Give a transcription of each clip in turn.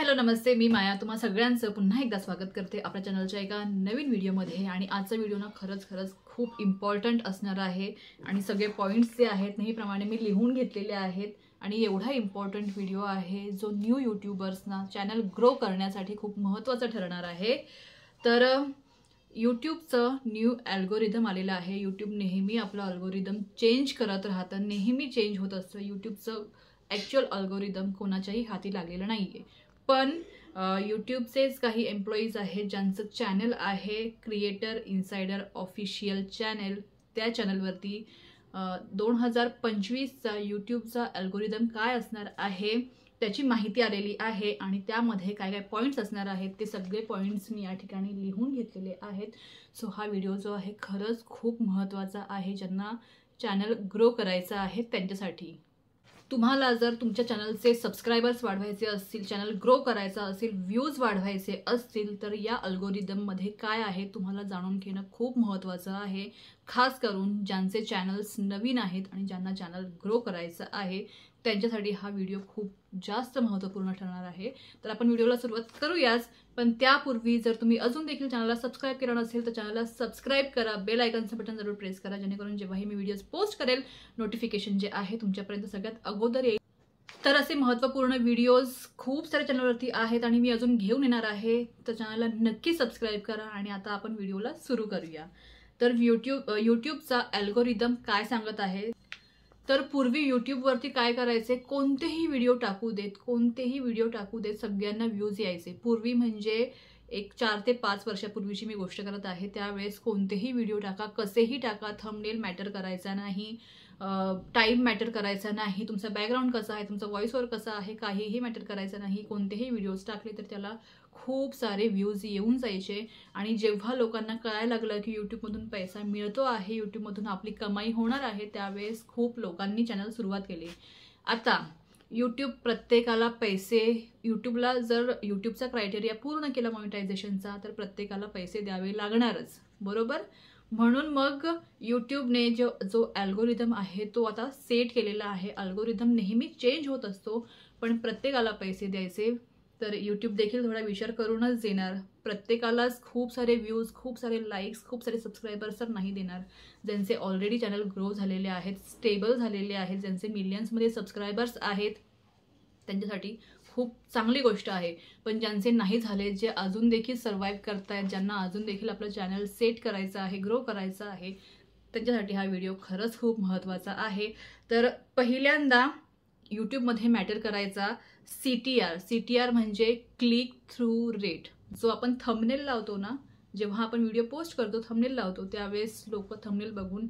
Hello नमस्ते, मी माया तुम्हा सगळ्यांचं पुन्हा एकदा स्वागत करते आपल्या चॅनलच्या एका नवीन व्हिडिओमध्ये। आणि आजचा व्हिडिओ ना खरंच खूप इम्पॉर्टंट असणार आहे आणि सगळे पॉइंट्स जे आहेत नेहमीप्रमाणे मी लिहून घेतलेले आहेत आणि एवढा इम्पॉर्टंट व्हिडिओ आहे जो न्यू यूट्यूबर्सना चॅनल ग्रो करण्यासाठी खूप महत्त्वाचा ठरणार आहे। तर यूट्यूबचं न्यू अल्गोरिदम आलेलं आहे। यूट्यूब नेहमी आपलं अल्गोरिदम चेंज करत राहतं, नेहमी चेंज होत असतं। यूट्यूबचं ॲक्च्युअल अल्गोरिदम कोणाच्याही हाती लागलेलं नाही आहे, पण यूट्यूबचेच काही एम्प्लॉईज आहेत ज्यांचं चॅनल आहे क्रिएटर इनसाइडर ऑफिशियल चॅनल। त्या चॅनलवरती 2025चा यूट्यूबचा अल्गोरिदम काय असणार आहे त्याची माहिती आलेली आहे आणि त्यामध्ये काय काय पॉईंट्स असणार आहेत ते सगळे पॉईंट्स मी या ठिकाणी लिहून घेतलेले आहेत। सो हा व्हिडिओ जो आहे खरंच खूप महत्त्वाचा आहे ज्यांना चॅनल ग्रो करायचं आहे त्यांच्यासाठी। तुम्हाला जर तुमच्या चॅनलचे सबस्क्रायबर्स वाढवायचे असतील, चॅनल ग्रो करायचा असेल, व्ह्यूज वाढवायचे असतील तर या अल्गोरिदममध्ये काय आहे तुम्हाला जाणून घेणं खूप महत्त्वाचं आहे। खास करून ज्यांचे चॅनल्स नवीन आहेत आणि ज्यांना चॅनल ग्रो करायचं आहे त्यांच्यासाठी हा व्हिडिओ खूप जास्त महत्त्वपूर्ण ठरणार आहे। तर आपण व्हिडिओला सुरुवात करूयाच, पण त्यापूर्वी जर तुम्ही अजून देखील चॅनलला सबस्क्राइब केलं नसेल तर चॅनलला सबस्क्राइब करा, बेल आयकॉनचं बटन जरूर प्रेस करा जेणेकरून जेव्हाही मी व्हिडिओज पोस्ट करेल नोटिफिकेशन जे आहे तुमच्यापर्यंत सगळ्यात अगोदर येईल। तर असे महत्त्वपूर्ण व्हिडिओज खूप सारे चॅनलवरती आहेत आणि मी अजून घेऊन येणार आहे, तर चॅनलला नक्की सबस्क्राइब करा। आणि आता आपण व्हिडिओला सुरू करूया। तर यूट्यूबचा अल्गोरिदम काय सांगत आहे, तर पूर्वी यूट्यूबवरती काय करायचे, कोणतेही व्हिडिओ टाकू देत सगळ्यांना व्ह्यूज यायचे। पूर्वी म्हणजे एक 4 ते 5 वर्षापूर्वीची मी गोष्ट करत आहे। त्यावेळेस कोणतेही व्हिडिओ टाका, कसेही टाका, थंबनेल मॅटर करायचा नाही, टाईम मॅटर करायचा नाही, तुमचा बॅकग्राऊंड कसा आहे, तुमचा व्हॉइस ओव्हर कसा आहे, काहीही मॅटर करायचं नाही। कोणतेही व्हिडिओज टाकले तर त्याला खूप सारे व्ह्यूज येऊन जायचे। आणि जेव्हा लोकांना कळायला लागलं की यूट्यूबमधून पैसा मिळतो आहे, यूट्यूबमधून आपली कमाई होणार आहे, त्यावेळेस खूप लोकांनी चॅनल सुरुवात केली। आता यूट्यूब प्रत्येकाला पैसे, यूट्यूबला जर यूट्यूबचा क्रायटेरिया पूर्ण केला मॉनिटायझेशनचा तर प्रत्येकाला पैसे द्यावे लागणारच, बरोबर। म्हणून मग यूट्यूबने जो अल्गोरिदम आहे तो आता सेट केलेला आहे। अल्गोरिदम नेहमी चेंज होत असतो, पण प्रत्येकाला पैसे द्यायचे तर यूट्यूब देखील थोडा विचार करूनच देणार। प्रत्येकालाच खूप सारे व्ह्यूज, खूप सारे लाईक्स, खूप सारे सबस्क्रायबर्स तर नाही देणार। ज्यांचे ऑलरेडी चॅनल ग्रो झालेले आहेत, स्टेबल झालेले आहेत, ज्यांचे मिलियन्समध्ये सबस्क्रायबर्स आहेत त्यांच्यासाठी खूप चांगली गोष्ट आहे। पण ज्यांचे नाही झाले, जे अजून देखील सर्व्हाइव्ह करतायत, ज्यांना अजून देखील आपलं चॅनल सेट करायचं आहे, ग्रो करायचं आहे, त्यांच्यासाठी हा व्हिडिओ खरंच खूप महत्त्वाचा आहे। तर पहिल्यांदा यूट्यूबमध्ये मॅटर करायचा CTR म्हणजे क्लिक थ्रू रेट। जो आपण थंबनेल लावतो ना, जेव्हा आपण व्हिडिओ पोस्ट करतो थंबनेल लावतो त्यावेळेस लोक थंबनेल बघून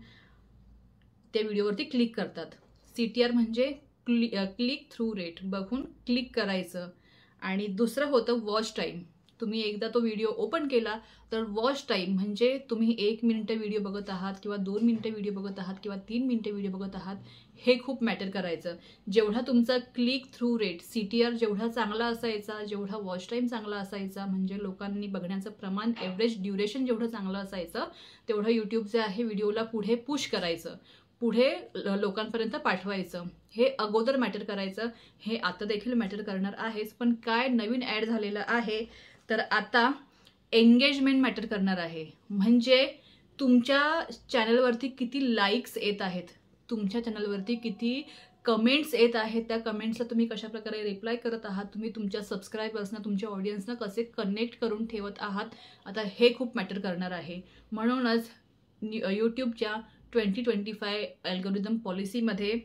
त्या व्हिडिओवरती क्लिक करतात। CTR म्हणजे क्लिक थ्रू रेट, बघून क्लिक करायचं। आणि दुसरं होतं वॉच टाईम। तुम्ही एकदा तो व्हिडिओ ओपन केला तर वॉच टाईम म्हणजे तुम्ही 1 मिनिट व्हिडिओ बघत आहात किंवा 2 मिनिटं व्हिडिओ बघत आहात किंवा 3 मिनिटं व्हिडिओ बघत आहात, हे खूप मॅटर करायचं। जेवढा तुमचा क्लिक थ्रू रेट CTR जेवढा चांगला असायचा, जेवढा वॉच टाईम चांगला असायचा, म्हणजे लोकांनी बघण्याचं प्रमाण, एव्हरेज ड्युरेशन जेवढं चांगलं असायचं तेवढं यूट्यूब जे आहे व्हिडिओला पुढे पुश करायचं, पुढे लोकांपर्यंत पाठवायचं। हे अगोदर मॅटर करायचं, हे आता देखील मॅटर करणार आहेच। पण काय नवीन ॲड झालेलं आहे तर आता एंगेजमेंट मॅटर करणार आहे। म्हणजे तुमच्या चॅनलवरती किती लाईक्स येत आहेत, तुमच्या चॅनलवरती किती कमेंट्स येत आहेत, त्या कमेंट्सला तुम्ही कशाप्रकारे रिप्लाय करत आहात, तुम्ही तुमच्या सबस्क्रायबर्सना, तुमच्या ऑडियन्सना कसे कनेक्ट करून ठेवत आहात, आता हे खूप मॅटर करणार आहे। म्हणूनच यूट्यूबच्या 2025 अल्गोरिदम पॉलिसीमध्ये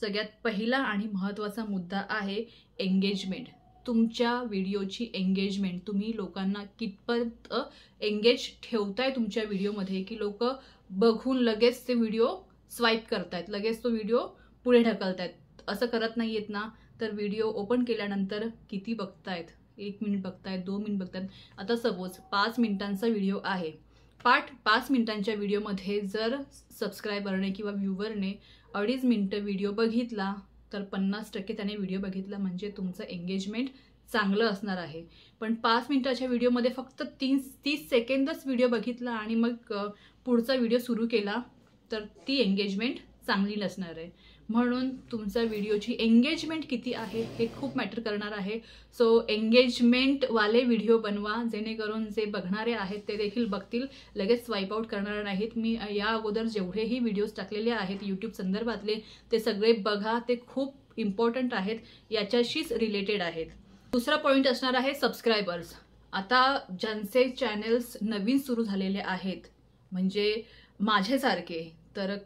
सगळ्यात पहिला आणि महत्त्वाचा मुद्दा आहे एंगेजमेंट। तुमच्या व्हिडिओची एंगेजमेंट, तुम्ही लोकांना कितपत एंगेज ठेवताय तुमच्या व्हिडिओमध्ये की लोक बघून लगेच ते व्हिडिओ स्वाईप करतायत, लगेच तो व्हिडिओ पुढे ढकलतायत, असं करत नाही आहेत ना। तर व्हिडिओ ओपन केल्यानंतर किती बघतायत, 1 मिनिट बघतायत, 2 मिनिट बघतायत। आता सपोज 5 मिनिटांचा व्हिडिओ आहे, 5 मिनिटांच्या व्हिडिओमध्ये जर सबस्क्रायबरने किंवा व्ह्यूवरने 2.5 मिनिटं व्हिडिओ बघितला तर 50% त्याने व्हिडिओ बघितला, म्हणजे तुमचं एंगेजमेंट चांगलं असणार आहे। पण 5 मिनिटाच्या व्हिडिओमध्ये फक्त 30 सेकंदच व्हिडिओ बघितला आणि मग पुढचा व्हिडिओ सुरू केला तर ती एंगेजमेंट चांगली नसणार आहे। म्हणून तुमच्या व्हिडिओची एंगेजमेंट किती आहे हे खूप मॅटर करणार आहे. सो एंगेजमेंटवाले व्हिडिओ बनवा, जेणेकरून जे बघणारे आहेत ते देखील बघतील, लगेच स्वाईप आउट करणार नाहीत. मी या अगोदर जेवढेही व्हिडिओज टाकलेले आहेत यूट्यूब संदर्भातले ते सगळे बघा, ते खूप इम्पॉर्टंट आहेत, याच्याशीच रिलेटेड आहेत. दुसरा पॉईंट असणार आहे सबस्क्रायबर्स. आता ज्यांचे चॅनल्स नवीन सुरू झालेले आहेत, म्हणजे माझ्यासारखे, तर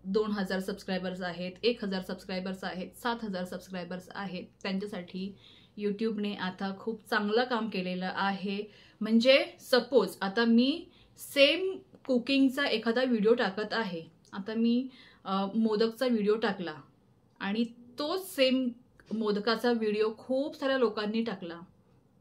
2000 सबस्क्रायबर्स आहेत, 1000 सबस्क्रायबर्स आहेत, 7000 सबस्क्रायबर्स आहेत, त्यांच्यासाठी यूट्यूबने आता खूप चांगलं काम केलेलं आहे. म्हणजे सपोज आता मी सेम कुकिंगचा एखादा व्हिडिओ टाकत आहे, आता मी मोदकचा व्हिडिओ टाकला आणि तोच सेम मोदकाचा व्हिडिओ खूप साऱ्या लोकांनी टाकला,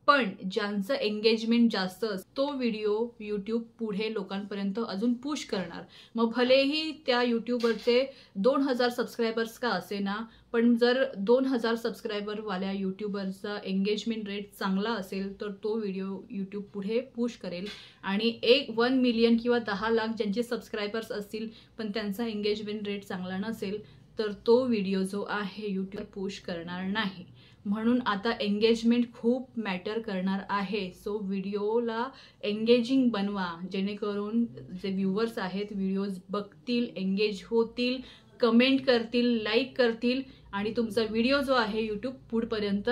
पण ज्यांचं एंगेजमेंट जास्त तो व्हिडिओ यूट्यूब पुढे लोकांपर्यंत अजून पुश करणार. मग भलेही त्या यूट्यूबरचे 2000 सबस्क्रायबर्स का असेना, पण जर 2000 सबस्क्रायबरवाल्या यूट्यूबरचा एंगेजमेंट रेट चांगला असेल तर तो व्हिडिओ यूट्यूब पुढे पुश करेल. आणि 1 मिलियन किंवा 10 लाख ज्यांचे सबस्क्रायबर्स असतील पण त्यांचा एंगेजमेंट रेट चांगला नसेल तर तो व्हिडिओ जो आहे यूट्यूब पुश करणार नाही. म्हणून आता एंगेजमेंट खूप मॅटर करणार आहे. सो व्हिडिओला एंगेजिंग बनवा, जेणेकरून जे व्ह्यूअर्स आहेत व्हिडिओज बघतील, एंगेज होतील, कमेंट करतील, लाईक करतील आणि तुमचा व्हिडिओ जो आहे यूट्यूब पुढपर्यंत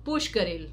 पुश करेल.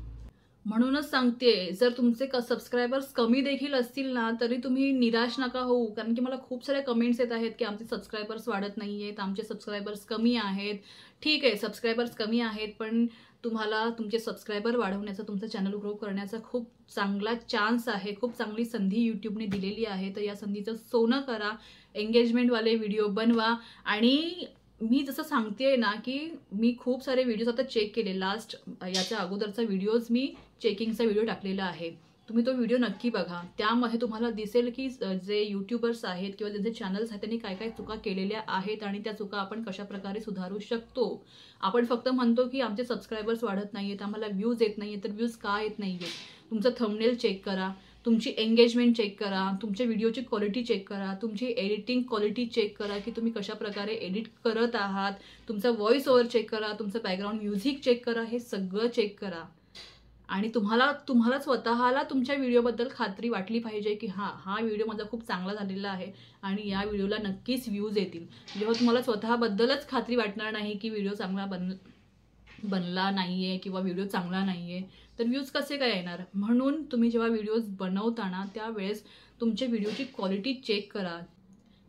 म्हणूनच सांगते, जर तुमचे सबस्क्रायबर्स कमी देखील असतील ना तरी तुम्ही निराश नका होऊ, कारण की मला खूप साऱ्या कमेंट्स येत आहेत की आमचे सबस्क्रायबर्स वाढत नाही आहेत, आमचे सबस्क्रायबर्स कमी आहेत. ठीक आहे, सबस्क्रायबर्स कमी आहेत, पण तुम्हाला तुमचे सबस्क्रायबर वाढवण्याचा, तुमचं चॅनल ग्रो करण्याचा खूप चांगला चान्स आहे, खूप चांगली संधी यूट्यूबने दिलेली आहे. तर या संधीचं सोनं करा, एंगेजमेंटवाले व्हिडिओ बनवा. आणि मी जसं सांगते ना की मी खूप सारे व्हिडिओज आता चेक केले, लास्ट याच्या अगोदरचा व्हिडिओज मी चेकिंगचा व्हिडिओ टाकलेला आहे, तुम्ही तो व्हिडिओ नक्की बघा. त्यामध्ये तुम्हाला दिसेल की जे यूट्यूबर्स आहेत किंवा ज्यांचे चॅनल्स आहेत त्यांनी काय काय चुका केलेल्या आहेत आणि त्या चुका आपण कशा प्रकारे सुधारू शकतो. आपण फक्त म्हणतो की आमचे सबस्क्रायबर्स वाढत नाही आहेत, आम्हाला व्ह्यूज येत नाही आहेत, तर व्ह्यूज का येत नाही आहेत? तुमचं थंबनेल चेक करा, तुमची एंगेजमेंट चेक करा, तुमच्या व्हिडिओची क्वालिटी चेक करा, तुमची एडिटिंग क्वालिटी चेक करा की तुम्ही कशा प्रकारे एडिट करत आहात, तुमचा व्हॉइस ओव्हर चेक करा, तुमचं बॅकग्राऊंड म्युझिक चेक करा, हे सगळं चेक करा. आणि तुम्हाला स्वतःला तुमच्या व्हिडिओबद्दल खात्री वाटली पाहिजे की हा व्हिडिओ माझा खूप चांगला झालेला आहे आणि या व्हिडिओला नक्कीच व्ह्यूज येतील. जेव्हा तुम्हाला स्वतःबद्दलच खात्री वाटणार नाही की व्हिडिओ चांगला बनला नाही आहे किंवा व्हिडिओ चांगला नाही आहे, तर व्ह्यूज कसे काय येणार? म्हणून तुम्ही जेव्हा व्हिडिओज बनवताना त्यावेळेस तुमच्या व्हिडिओची क्वालिटी चेक करा.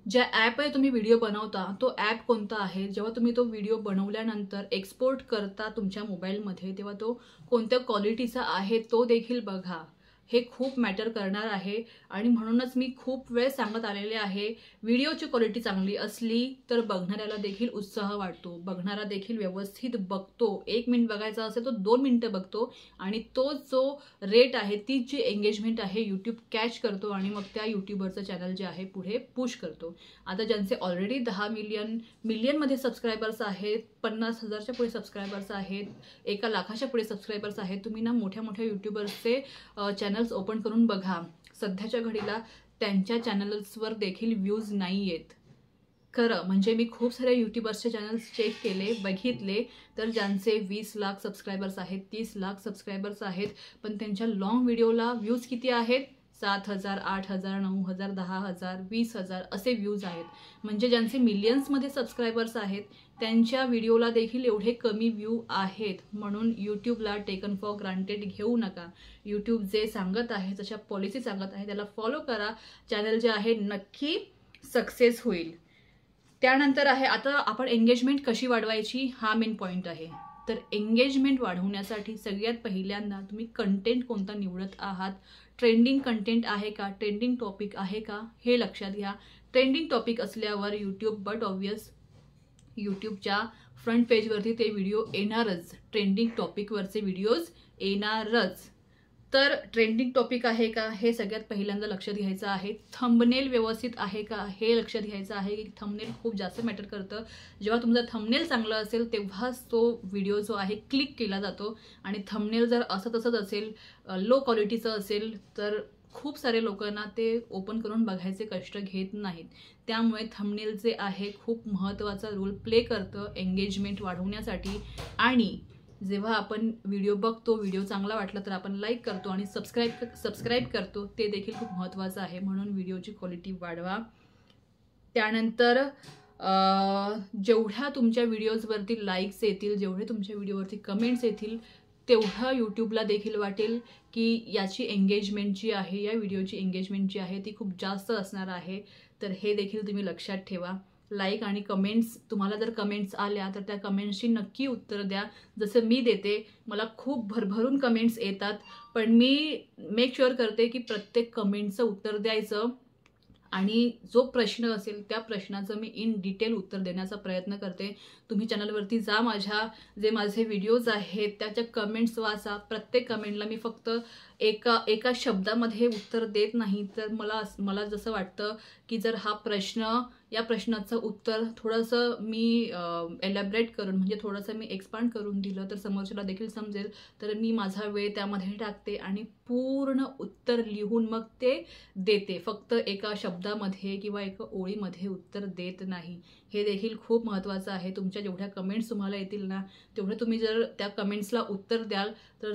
ज्या ॲपमध्ये तुम्ही व्हिडिओ बनवता तो ॲप कोणता आहे, जेव्हा तुम्ही तो व्हिडिओ बनवल्यानंतर एक्सपोर्ट करता तुमच्या मोबाईलमध्ये तेव्हा तो कोणत्या क्वालिटीचा आहे तो देखील बघा. हे खूप मॅटर करणार आहे. आणि म्हणूनच मी खूप वेळ सांगत आलेले आहे, व्हिडिओची क्वालिटी चांगली असली तर बघणाऱ्याला देखील उत्साह वाटतो, बघणारा देखील व्यवस्थित बघतो. 1 मिनिट बघायचा असेल तो 2 मिनिटं बघतो आणि तो जो रेट आहे, ती जी एंगेजमेंट आहे यूट्यूब कॅच करतो आणि मग त्या यूट्यूबरचं चॅनल जे आहे पुढे पुश करतो. आता ज्यांचे ऑलरेडी 10 मिलियनमध्ये सबस्क्रायबर्स आहेत, 50,000च्या पुढे सबस्क्रायबर्स आहेत, 1 लाखाच्या पुढे सबस्क्रायबर्स आहेत, तुम्ही ना मोठ्या मोठ्या यूट्यूबर्सचे चॅनल्स ओपन करून बघा. सध्याच्या घडीला त्यांच्या चॅनल्सवर देखील व्ह्यूज नाही आहेत. खरं म्हणजे मी खूप साऱ्या यूट्यूबर्सचे चॅनल्स चेक केले, बघितले, तर ज्यांचे 20 लाख सबस्क्रायबर्स आहेत, 30 लाख सबस्क्रायबर्स आहेत, पण त्यांच्या लॉंग व्हिडिओला व्ह्यूज किती आहेत? 7,000, 8,000, 9,000, 10,000, 20,000 असे व्ह्यूज आहेत. म्हणजे ज्यांचे मिलियन्समध्ये सबस्क्रायबर्स आहेत त्यांच्या व्हिडिओला देखील एवढे कमी व्ह्यू आहेत. म्हणून यूट्यूबला टेकन फॉर ग्रांटेड घेऊ नका. यूट्यूब जे सांगत आहे, जशा पॉलिसी सांगत आहे त्याला फॉलो करा. चॅनल जे आहे नक्की सक्सेस होईल. त्यानंतर आहे आता आपण एंगेजमेंट कशी वाढवायची, हा मेन पॉईंट आहे. तर एंगेजमेंट वाढवण्यासाठी सगळ्यात पहिल्यांदा तुम्ही कंटेंट कोणता निवडत आहात, ट्रेंडिंग कंटेंट आहे का, ट्रेंडिंग टॉपिक आहे का, हे लक्षात घ्या. ट्रेंडिंग टॉपिक असल्यावर यूट्यूब बट ऑब्वियस यूट्यूबच्या फ्रंट पेजवरती ते व्हिडिओ येणारच, ट्रेंडिंग टॉपिकवरचे व्हिडिओज येणारच. तर ट्रेंडिंग टॉपिक आहे का हे सगळ्यात पहिल्यांदा लक्षात घ्यायचं आहे. थंबनेल व्यवस्थित आहे का हे लक्षात घ्यायचं आहे की थंबनेल खूप जास्त मॅटर करतं. जेव्हा तुमचं थंबनेल चांगलं असेल तेव्हाच तो व्हिडिओ जो आहे क्लिक केला जातो. आणि थंबनेल जर असं तसंच असेल, लो क्वालिटीचं असेल तर खूप सारे लोकांना ते ओपन करून बघायचे कष्ट घेत नाहीत. त्यामुळे थंबनेल जे आहे खूप महत्त्वाचा रोल प्ले करतं एंगेजमेंट वाढवण्यासाठी. आणि जेव्हा आपण व्हिडिओ बघतो, व्हिडिओ चांगला वाटला तर आपण लाईक करतो आणि सबस्क्राईब करतो, ते देखील खूप महत्त्वाचं आहे. म्हणून व्हिडिओची क्वालिटी वाढवा. त्यानंतर जेवढ्या तुमच्या व्हिडिओजवरती लाईक्स येतील, जेवढे तुमच्या व्हिडिओवरती कमेंट्स येतील, तेवढं यूट्यूबला देखील वाटेल की याची एंगेजमेंट जी आहे, या व्हिडिओची एंगेजमेंट जी आहे ती खूप जास्त असणार आहे. तर हे देखील तुम्ही लक्षात ठेवा. लाईक आणि कमेंट्स, तुम्हाला जर कमेंट्स आल्या तर त्या कमेंट्सची नक्की उत्तर द्या. जसं मी देते, मला खूप भरभरून कमेंट्स येतात, पण मी मेक शुअर करते की प्रत्येक कमेंटचं उत्तर द्यायचं आणि जो प्रश्न असेल त्या प्रश्नाचं मी इन डिटेल उत्तर देण्याचा प्रयत्न करते. तुम्ही चॅनलवरती जा, माझे व्हिडिओज आहेत त्याच्या कमेंट्स वाचा. प्रत्येक कमेंटला मी फक्त एका शब्दामध्ये उत्तर देत नाही. तर मला जसं वाटतं की जर या प्रश्नाचं उत्तर थोडंसं मी एलॅबरेट करून, म्हणजे थोडंसं मी एक्सपांड करून दिलं तर समोरच्याला देखील समजेल. तर मी माझा वेळ त्यामध्ये टाकते आणि पूर्ण उत्तर लिहून मग ते देते. फक्त एका शब्दामध्ये किंवा एका ओळीमध्ये उत्तर देत नाही. हे देखील खूप महत्त्वाचं आहे. तुमच्या जेवढ्या कमेंट्स तुम्हाला येतील ना, तेवढे तुम्ही जर त्या कमेंट्सला उत्तर द्याल तर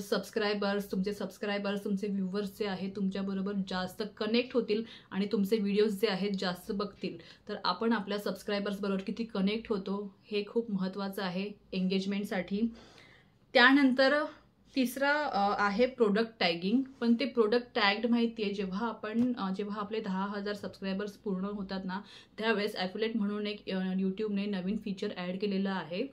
तुमचे व्ह्यूवर्स जे आहेत तुमच्याबरोबर जास्त कनेक्ट होतील आणि तुमचे व्हिडिओज जे आहेत जास्त बघतील. तर आपण आपल्या सबस्क्रायबर्सबरोबर किती कनेक्ट होतो हे खूप महत्त्वाचं आहे एंगेजमेंटसाठी. त्यानंतर तिसरा आहे प्रोडक्ट टॅगिंग. पण ते प्रोडक्ट टॅग्ड माहिती आहे, जेव्हा आपले 10,000 सबस्क्रायबर्स पूर्ण होतात ना, त्यावेळेस ॲफिलिएट म्हणून एक यूट्यूबने नवीन फीचर ॲड केलेलं आहे.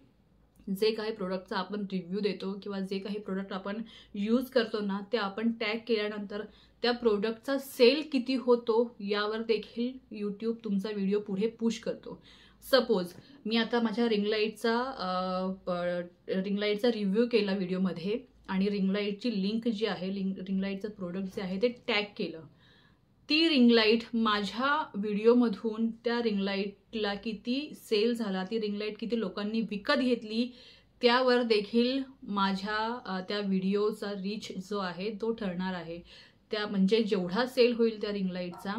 जे काही प्रोडक्टचा आपण रिव्ह्यू देतो किंवा जे काही प्रोडक्ट आपण यूज करतो ना, ते आपण टॅग केल्यानंतर त्या प्रोडक्टचा सेल किती होतो यावर देखील यूट्यूब तुमचा व्हिडिओ पुढे पुश करतो. सपोज मी आता माझ्या रिंगलाईटचा रिव्ह्यू केला व्हिडिओमध्ये आणि रिंगलाईटची लिंक जी आहे, रिंगलाईटचं प्रोडक्ट जे आहे ते टॅग केलं. ती रिंगलाईट माझ्या व्हिडिओमधून त्या रिंगलाईटला किती सेल झाला, ती रिंगलाईट किती लोकांनी विकत घेतली, त्यावर देखील माझ्या त्या व्हिडिओचा रीच जो आहे तो ठरणार आहे. म्हणजे जेवढा सेल होईल त्या रिंगलाईटचा,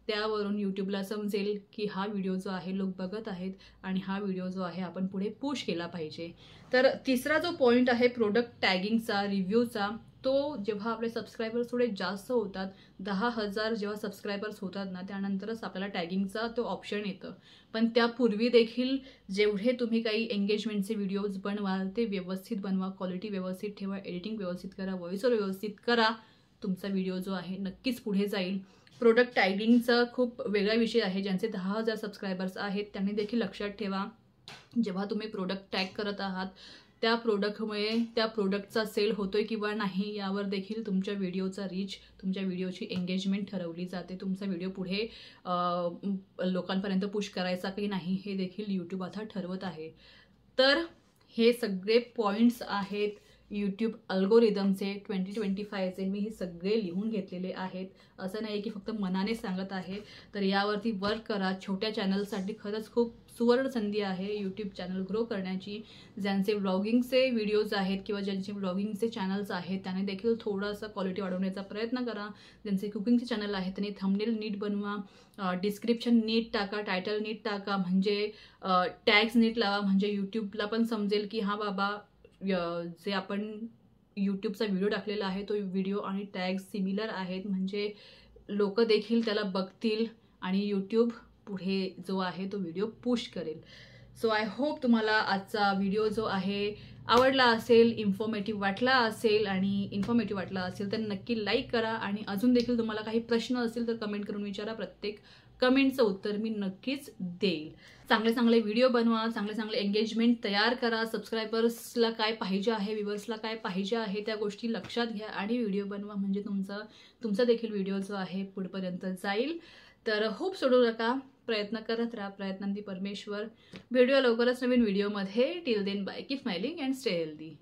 त्यावरून यूट्यूबला समजेल की हा व्हिडिओ जो आहे लोक बघत आहेत आणि हा व्हिडिओ जो आहे आपण पुढे पुश केला पाहिजे. तर तिसरा जो पॉईंट आहे प्रोडक्ट टॅगिंगचा, रिव्ह्यूचा, तो जेव्हा आपले सबस्क्रायबर्स थोडे जास्त होतात, 10,000 जेव्हा सबस्क्रायबर्स होतात ना, त्यानंतरच आपल्याला टॅगिंगचा तो ऑप्शन येतं. पण त्यापूर्वी देखील जेवढे तुम्ही काही एंगेजमेंटचे व्हिडिओज बनवाल ते व्यवस्थित बनवा, क्वालिटी व्यवस्थित ठेवा, एडिटिंग व्यवस्थित करा, व्हॉइसवर व्यवस्थित करा. तुमचा व्हिडिओ जो आहे नक्कीच पुढे जाईल. प्रोडक्ट टॅगिंगचा खूप वेगळा विषय आहे. ज्यांचे 10,000 सबस्क्रायबर्स आहेत त्यांनी देखील लक्षात ठेवा, जेव्हा तुम्ही प्रोडक्ट टॅग करत आहात त्या प्रोडक्टमुळे त्या प्रोडक्टचा सेल होतोय किंवा नाही यावर देखील तुमच्या व्हिडिओचा रीच, तुमच्या व्हिडिओची एंगेजमेंट ठरवली जाते. तुमचा व्हिडिओ पुढे लोकांपर्यंत पुश करायचा की नाही हे देखील यूट्यूब आता ठरवत आहे. तर हे सगळे पॉईंट्स आहेत यूट्यूब अल्गोरिदमचे 2025चे. मी हे सगळे लिहून घेतलेले आहेत. असं नाही की फक्त मनाने सांगत आहे. तर यावरती वर्क करा. छोट्या चॅनलसाठी खरंच खूप सुवर्ण संधी आहे यूट्यूब चॅनल ग्रो करण्याची. ज्यांचे व्लॉगिंगचे व्हिडिओज आहेत किंवा ज्यांचे व्लॉगिंगचे चॅनल्स आहेत त्याने देखील थोडासा क्वालिटी वाढवण्याचा प्रयत्न करा. ज्यांचे कुकिंगचे चॅनल आहेत त्यांनी थंबनेल नीट बनवा, डिस्क्रिप्शन नीट टाका, टायटल नीट टाका, म्हणजे टॅग्स नीट लावा, म्हणजे यूट्यूबला पण समजेल की हा बाबा जे आपण यूट्यूबचा व्हिडिओ टाकलेला आहे तो व्हिडिओ आणि टॅग्स सिमिलर आहेत, म्हणजे लोक देखील त्याला बघतील आणि यूट्यूब पुढे जो आहे तो व्हिडिओ पुश करेल. सो आय होप तुम्हाला आजचा व्हिडिओ जो आहे आवडला असेल, इन्फॉर्मेटिव्ह वाटला असेल तर नक्की लाईक करा. आणि अजून देखील तुम्हाला काही प्रश्न असतील तर कमेंट करून विचारा. प्रत्येक कमेंटचं उत्तर मी नक्कीच देईल. चांगले व्हिडिओ बनवा, चांगले एंगेजमेंट तयार करा. सबस्क्रायबर्सला काय पाहिजे आहे, व्ह्यूवर्सला काय पाहिजे आहे त्या गोष्टी लक्षात घ्या आणि व्हिडिओ बनवा, म्हणजे तुमचा देखील व्हिडिओ जो आहे पुढपर्यंत जाईल. तर होप सोडू नका, प्रयत्न करत राहा. प्रयत्नांती परमेश्वर. व्हिडिओ लवकरच नवीन व्हिडिओमध्ये. Till then bye, keep smiling and stay healthy.